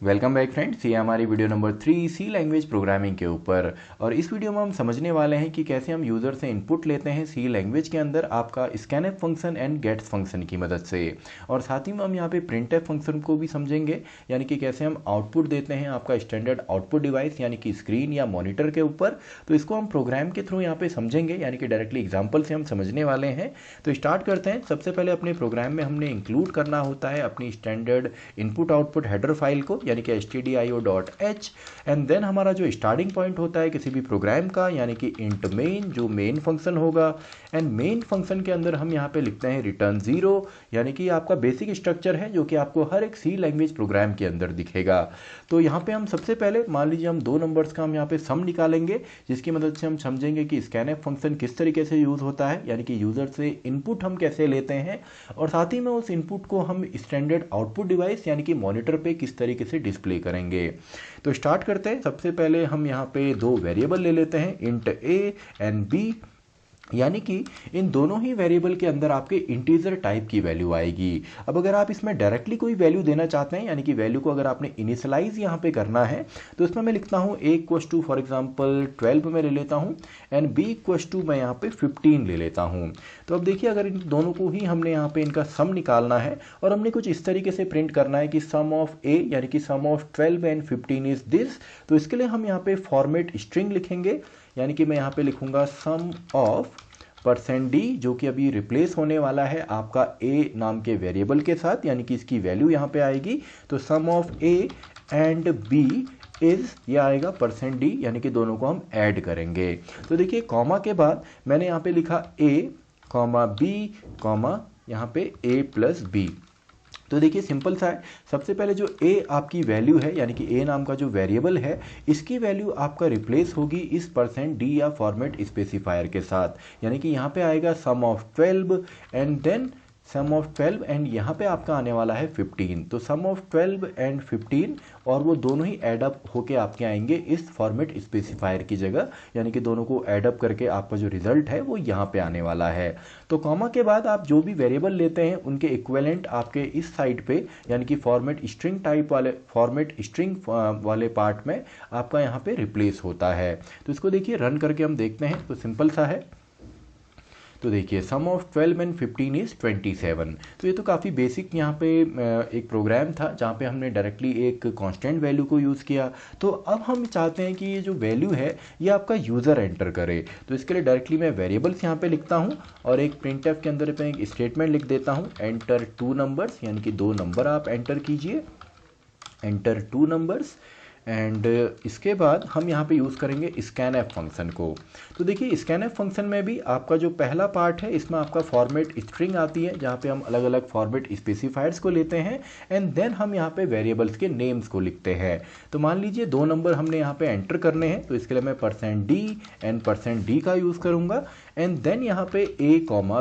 Welcome back friends, ये हमारी video number 3 सी language programming के ऊपर। और इस वीडियो में हम समझने वाले हैं कि कैसे हम यूज़र से इनपुट लेते हैं सी लैंग्वेज के अंदर आपका scanf function and gets function की मदद से। और साथ ही में हम यहाँ पे प्रिंटएफ फंक्शन को भी समझेंगे, यानी कि कैसे हम आउटपुट देते हैं आपका स्टैंडर्ड आउटपुट डिवाइस यानी कि स्क्रीन या मॉनिटर के ऊपर। तो इसको हम प्रोग्राम के थ्रू यहाँ पे समझेंगे, यानी कि डायरेक्टली एग्जाम्पल से हम समझने वाले हैं। तो स्टार्ट करते हैं। सबसे पहले अपने प्रोग्राम में हमने इंक्लूड करना होता है अपनी standard input output header file को, यानी कि stdio.h। एंड देन हमारा जो स्टार्टिंग पॉइंट होता है किसी भी प्रोग्राम का, यानी कि इंट मेन, जो मेन फंक्शन होगा। एंड मेन फंक्शन के अंदर हम यहाँ पे लिखते हैं रिटर्न 0, यानी कि आपका बेसिक स्ट्रक्चर है जो कि आपको हर एक सी लैंग्वेज प्रोग्राम के अंदर दिखेगा। तो यहाँ पे हम सबसे पहले मान लीजिए हम दो नंबर्स का हम यहाँ पे सम निकालेंगे, जिसकी मदद से हम समझेंगे कि स्कैनएफ फंक्शन किस तरीके से यूज़ होता है, यानी कि यूज़र से इनपुट हम कैसे लेते हैं और साथ ही में उस इनपुट को हम स्टैंडर्ड आउटपुट डिवाइस यानी कि मॉनिटर पे किस तरीके से डिस्प्ले करेंगे। तो स्टार्ट करते हैं। सबसे पहले हम यहाँ पे दो वेरिएबल ले लेते हैं, इंट ए एंड बी, यानी कि इन दोनों ही वेरिएबल के अंदर आपके इंटीजर टाइप की वैल्यू आएगी। अब अगर आप इसमें डायरेक्टली कोई वैल्यू देना चाहते हैं, यानी कि वैल्यू को अगर आपने इनिशियलाइज यहाँ पे करना है, तो इसमें मैं लिखता हूँ a equals to for example 12 में ले लेता हूँ एंड बी इक्वस टू मैं यहाँ पे 15 ले लेता हूँ। तो अब देखिए, अगर इन दोनों को ही हमने यहाँ पे इनका सम निकालना है और हमने कुछ इस तरीके से प्रिंट करना है कि सम ऑफ ए यानी कि सम ऑफ 12 एंड 15 इज दिस। तो इसके लिए हम यहाँ पे फॉर्मेट स्ट्रिंग लिखेंगे, यानी कि मैं यहाँ पे लिखूंगा सम ऑफ %d, जो कि अभी रिप्लेस होने वाला है आपका a नाम के वेरिएबल के साथ, यानी कि इसकी वैल्यू यहाँ पे आएगी। तो sum of a and b is, ये आएगा %d, यानी कि दोनों को हम ऐड करेंगे। तो देखिए, कॉमा के बाद मैंने यहाँ पे लिखा a, b, यहाँ पे a प्लस b। तो देखिए सिंपल सा है। सबसे पहले जो a आपकी वैल्यू है, यानी कि a नाम का जो वेरिएबल है, इसकी वैल्यू आपका रिप्लेस होगी इस %d या फॉर्मेट स्पेसिफायर के साथ, यानी कि यहाँ पे आएगा sum of 12 and then sum of 12 and यहाँ पे आपका आने वाला है 15। तो सम ऑफ 12 एंड 15 और वो दोनों ही एडअप होके आपके आएंगे इस फॉर्मेट स्पेसिफायर की जगह, यानी कि दोनों को एडअप करके आपका जो रिजल्ट है वो यहाँ पे आने वाला है। तो कॉमा के बाद आप जो भी वेरिएबल लेते हैं उनके इक्विवेलेंट आपके इस साइड पे, यानी कि फॉर्मेट स्ट्रिंग टाइप वाले फॉर्मेट स्ट्रिंग वाले पार्ट में आपका यहाँ पे रिप्लेस होता है। तो इसको देखिए रन करके हम देखते हैं। तो सिंपल सा है। तो देखिए, सम ऑफ 12 एंड 15 इज 27। तो ये तो काफ़ी बेसिक यहाँ पे एक प्रोग्राम था जहाँ पे हमने डायरेक्टली एक कांस्टेंट वैल्यू को यूज़ किया। तो अब हम चाहते हैं कि ये जो वैल्यू है ये आपका यूज़र एंटर करे। तो इसके लिए डायरेक्टली मैं वेरिएबल्स यहाँ पे लिखता हूँ और एक प्रिंटएफ के अंदर मैं एक स्टेटमेंट लिख देता हूँ, एंटर 2 नंबर्स, यानी कि 2 नंबर आप एंटर कीजिए, एंटर 2 नंबर्स। एंड इसके बाद हम यहाँ पे यूज़ करेंगे स्कैनएफ फंक्शन को। तो देखिए, स्कैनएफ फंक्शन में भी आपका जो पहला पार्ट है, इसमें आपका फॉर्मेट स्ट्रिंग आती है जहाँ पे हम अलग अलग फॉर्मेट स्पेसिफायर्स को लेते हैं एंड देन हम यहाँ पे वेरिएबल्स के नेम्स को लिखते हैं। तो मान लीजिए 2 नंबर हमने यहाँ पे एंटर करने हैं, तो इसके लिए मैं %d एंड %d का यूज़ करूँगा एंड देन यहाँ पे a,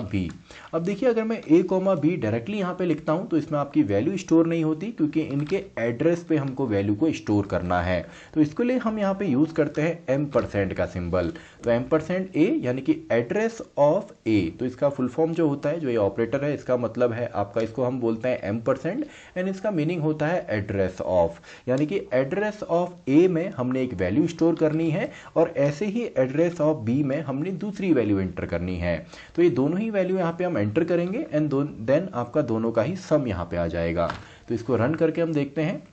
b। अब देखिए, अगर मैं a, b डायरेक्टली यहाँ पे लिखता हूँ तो इसमें आपकी वैल्यू स्टोर नहीं होती, क्योंकि इनके एड्रेस पे हमको वैल्यू को स्टोर करना है। तो इसके लिए हम यहाँ पे यूज़ करते हैं m% का सिंबल। तो m%a यानी कि एड्रेस ऑफ a। तो इसका फुल फॉर्म जो होता है, जो ये ऑपरेटर है, इसका मतलब है आपका, इसको हम बोलते हैं m% एंड इसका मीनिंग होता है एड्रेस ऑफ, यानी कि एड्रेस ऑफ a में हमने एक वैल्यू स्टोर करनी है और ऐसे ही एड्रेस ऑफ b में हमने दूसरी वैल्यू एंटर करनी है। तो ये दोनों ही वैल्यू यहाँ पे हम एंटर करेंगे एंड देन आपका दोनों का ही सम यहाँ पे आ जाएगा। तो इसको रन करके हम देखते हैं।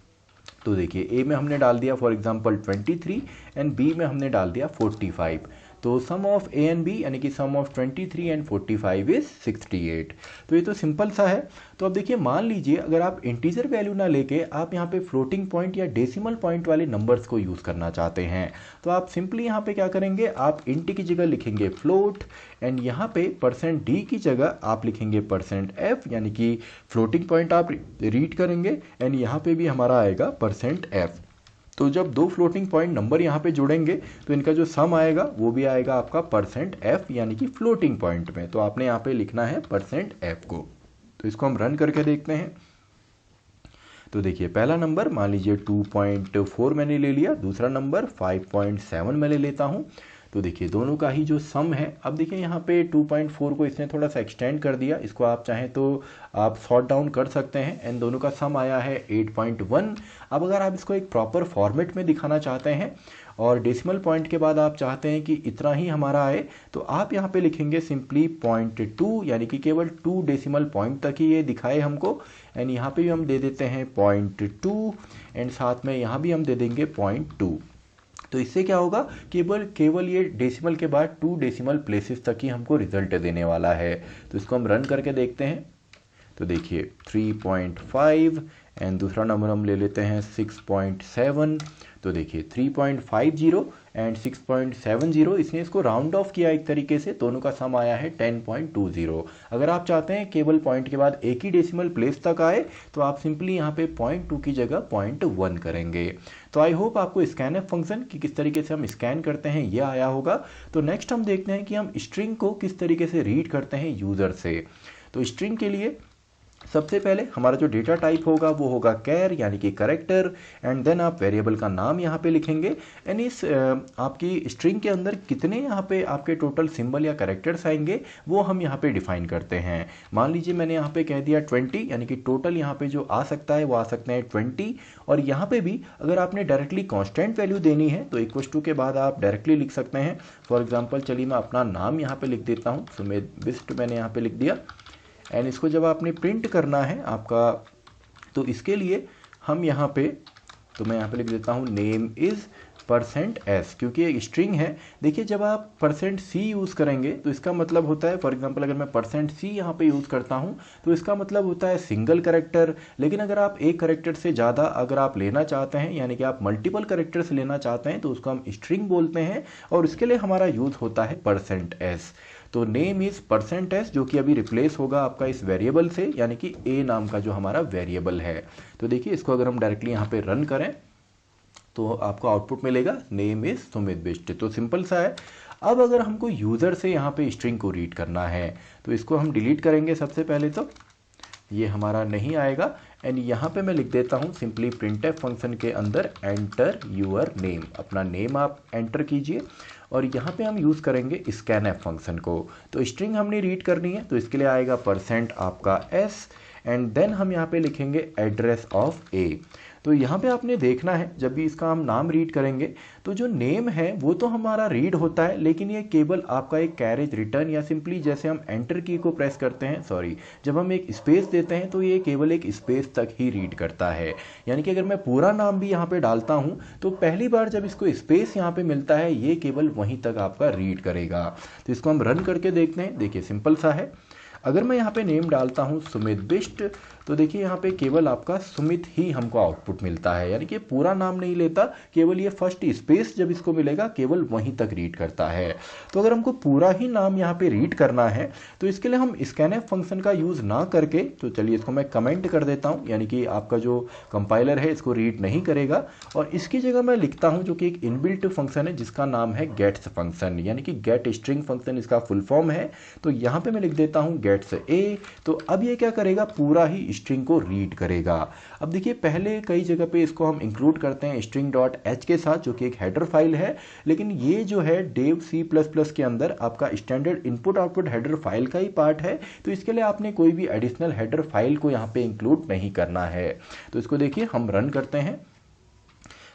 तो देखिए, ए में हमने डाल दिया फॉर एग्जांपल 23 एंड बी में हमने डाल दिया 45। तो sum of A and B यानी कि सम ऑफ 23 एंड 45 इज 68। तो ये तो सिंपल सा है। तो अब देखिए, मान लीजिए अगर आप इंटीजर वैल्यू ना लेके आप यहाँ पे फ्लोटिंग पॉइंट या डेसिमल पॉइंट वाले नंबर्स को यूज़ करना चाहते हैं, तो आप सिंपली यहाँ पे क्या करेंगे, आप इंट की जगह लिखेंगे फ्लोट एंड यहाँ पे %d की जगह आप लिखेंगे %f, यानी कि फ्लोटिंग पॉइंट आप रीड करेंगे एंड यहाँ पे भी हमारा आएगा %f। तो जब दो फ्लोटिंग पॉइंट नंबर यहाँ पे जुड़ेंगे तो इनका जो सम आएगा वो भी आएगा आपका %f, यानी कि फ्लोटिंग पॉइंट में। तो आपने यहाँ पे लिखना है %f को। तो इसको हम रन करके देखते हैं। तो देखिए, पहला नंबर मान लीजिए 2.4 मैंने ले लिया, दूसरा नंबर 5.7 मैं ले लेता हूँ। तो देखिए दोनों का ही जो सम है, अब देखिए यहाँ पे 2.4 को इसने थोड़ा सा एक्सटेंड कर दिया, इसको आप चाहें तो आप सॉर्ट डाउन कर सकते हैं एंड दोनों का सम आया है 8.1। अब अगर आप इसको एक प्रॉपर फॉर्मेट में दिखाना चाहते हैं और डेसिमल पॉइंट के बाद आप चाहते हैं कि इतना ही हमारा आए, तो आप यहाँ पे लिखेंगे सिंपली 0.2, यानी कि केवल 2 डेसिमल पॉइंट तक ही ये दिखाए हमको। एंड यहाँ पे भी हम दे देते हैं 0.2 एंड साथ में यहाँ भी हम दे देंगे 0.2। तो इससे क्या होगा, केवल ये डेसिमल के बाद 2 डेसिमल प्लेसेस तक ही हमको रिजल्ट देने वाला है। तो इसको हम रन करके देखते हैं। तो देखिए 3.5 एंड दूसरा नंबर हम ले लेते हैं 6.7। तो देखिए 3.50 एंड 6.70, इसने इसको राउंड ऑफ किया एक तरीके से, दोनों का सम आया है 10.20। अगर आप चाहते हैं केवल पॉइंट के बाद एक ही डेसिमल प्लेस तक आए, तो आप सिंपली यहाँ पे 0.2 की जगह 0.1 करेंगे। तो आई होप आपको स्कैनएफ फंक्शन की किस तरीके से हम स्कैन करते हैं ये आया होगा। तो नेक्स्ट हम देखते हैं कि हम स्ट्रिंग को किस तरीके से रीड करते हैं यूज़र से। तो स्ट्रिंग के लिए सबसे पहले हमारा जो डेटा टाइप होगा वो होगा कैर, यानी कि करेक्टर, एंड देन आप वेरिएबल का नाम यहाँ पे लिखेंगे। एंड इस आपकी स्ट्रिंग के अंदर कितने यहाँ पे आपके टोटल सिंबल या करेक्टर्स आएंगे वो हम यहाँ पे डिफाइन करते हैं। मान लीजिए मैंने यहाँ पे कह दिया 20, यानी कि टोटल यहाँ पे जो आ सकता है वो आ सकते हैं 20। और यहाँ पे भी अगर आपने डायरेक्टली कॉन्स्टेंट वैल्यू देनी है तो इक्वल टू के बाद आप डायरेक्टली लिख सकते हैं। फॉर एग्जाम्पल चलिए मैं अपना नाम यहाँ पे लिख देता हूँ, सुमेध बिष्ट मैंने यहाँ पे लिख दिया। एंड इसको जब आपने प्रिंट करना है आपका, तो इसके लिए हम यहाँ पे, तो मैं यहाँ पे लिख देता हूँ नेम इज़ %s, क्योंकि एक स्ट्रिंग है। देखिए जब आप %c यूज़ करेंगे तो इसका मतलब होता है, फॉर एग्जांपल अगर मैं %c यहाँ पे यूज़ करता हूँ तो इसका मतलब होता है सिंगल करेक्टर। लेकिन अगर आप एक करेक्टर से ज़्यादा अगर आप लेना चाहते हैं, यानी कि आप मल्टीपल करेक्टर्स लेना चाहते हैं, तो उसको हम स्ट्रिंग बोलते हैं और इसके लिए हमारा यूज़ होता है %s। तो नेम इज़ %s, जो कि अभी रिप्लेस होगा आपका इस वेरिएबल से, यानी कि a नाम का जो हमारा वेरिएबल है। तो देखिए इसको अगर हम डायरेक्टली यहाँ पे रन करें तो आपको आउटपुट मिलेगा नेम इज़ सुमित बिष्ट। तो सिंपल सा है। अब अगर हमको यूज़र से यहाँ पे स्ट्रिंग को रीड करना है तो इसको हम डिलीट करेंगे सबसे पहले, तो ये हमारा नहीं आएगा। एंड यहाँ पे मैं लिख देता हूँ सिंपली printf फंक्शन के अंदर एंटर यूअर नेम, अपना नेम आप एंटर कीजिए। और यहाँ पे हम यूज़ करेंगे स्कैनएफ फंक्शन को। तो स्ट्रिंग हमने रीड करनी है तो इसके लिए आएगा % आपका s, एंड देन हम यहाँ पे लिखेंगे एड्रेस ऑफ a। तो यहाँ पे आपने देखना है जब भी इसका हम नाम रीड करेंगे तो जो नेम है वो तो हमारा रीड होता है, लेकिन ये केवल आपका एक कैरेज रिटर्न, या सिंपली जैसे हम एंटर की को प्रेस करते हैं, सॉरी, जब हम एक स्पेस देते हैं तो ये केवल एक स्पेस तक ही रीड करता है। यानी कि अगर मैं पूरा नाम भी यहाँ पे डालता हूँ तो पहली बार जब इसको स्पेस यहाँ पे मिलता है ये केवल वहीं तक आपका रीड करेगा। तो इसको हम रन करके देखते हैं। देखिए सिंपल सा है। अगर मैं यहाँ पे नेम डालता हूँ सुमित बिष्ट, तो देखिए यहाँ पे केवल आपका सुमित ही हमको आउटपुट मिलता है, यानी कि पूरा नाम नहीं लेता, केवल ये फर्स्ट स्पेस जब इसको मिलेगा केवल वहीं तक रीड करता है। तो अगर हमको पूरा ही नाम यहाँ पे रीड करना है तो इसके लिए हम स्कैनएफ फंक्शन का यूज़ ना करके, तो चलिए इसको मैं कमेंट कर देता हूँ, यानी कि आपका जो कंपाइलर है इसको रीड नहीं करेगा, और इसकी जगह मैं लिखता हूँ जो कि एक इनबिल्ट फंक्शन है जिसका नाम है गेट्स फंक्शन, यानी कि गेट स्ट्रिंग फंक्शन इसका फुल फॉर्म है। तो यहाँ पे मैं लिख देता हूँ गेट्स ए। तो अब ये क्या करेगा, पूरा ही स्ट्रिंग को रीड करेगा। अब देखिए पहले कई जगह पे इसको हम इंक्लूड करते हैं string.h के साथ, जो कि एक हेडर फाइल है, लेकिन ये जो है डेव C++ के अंदर आपका standard input output header file का ही पार्ट है। तो इसके लिए आपने कोई भी एडिशनल हेडर फाइल को यहाँ पे इंक्लूड नहीं करना है। तो इसको देखिए हम रन करते हैं।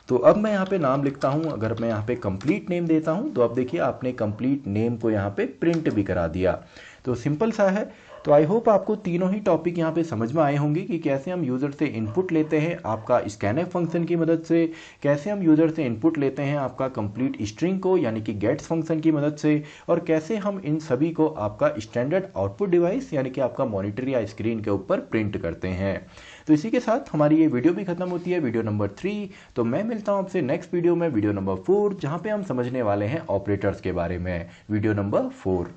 तो अब मैं यहाँ पे नाम लिखता हूँ, अगर मैं यहाँ पे कंप्लीट नेम देता हूँ तो अब देखिए आपने कंप्लीट नेम को यहाँ पे प्रिंट भी करा दिया। तो सिंपल सा है। तो आई होप आपको तीनों ही टॉपिक यहाँ पे समझ में आए होंगे कि कैसे हम यूज़र से इनपुट लेते हैं आपका स्कैनएफ फंक्शन की मदद से, कैसे हम यूज़र से इनपुट लेते हैं आपका कंप्लीट स्ट्रिंग को यानी कि गेट्स फंक्शन की मदद से, और कैसे हम इन सभी को आपका स्टैंडर्ड आउटपुट डिवाइस यानी कि आपका मॉनिटर या स्क्रीन के ऊपर प्रिंट करते हैं। तो इसी के साथ हमारी ये वीडियो भी खत्म होती है, वीडियो नंबर 3। तो मैं मिलता हूँ आपसे नेक्स्ट वीडियो में, वीडियो नंबर 4, जहाँ पे हम समझने वाले हैं ऑपरेटर्स के बारे में, वीडियो नंबर 4।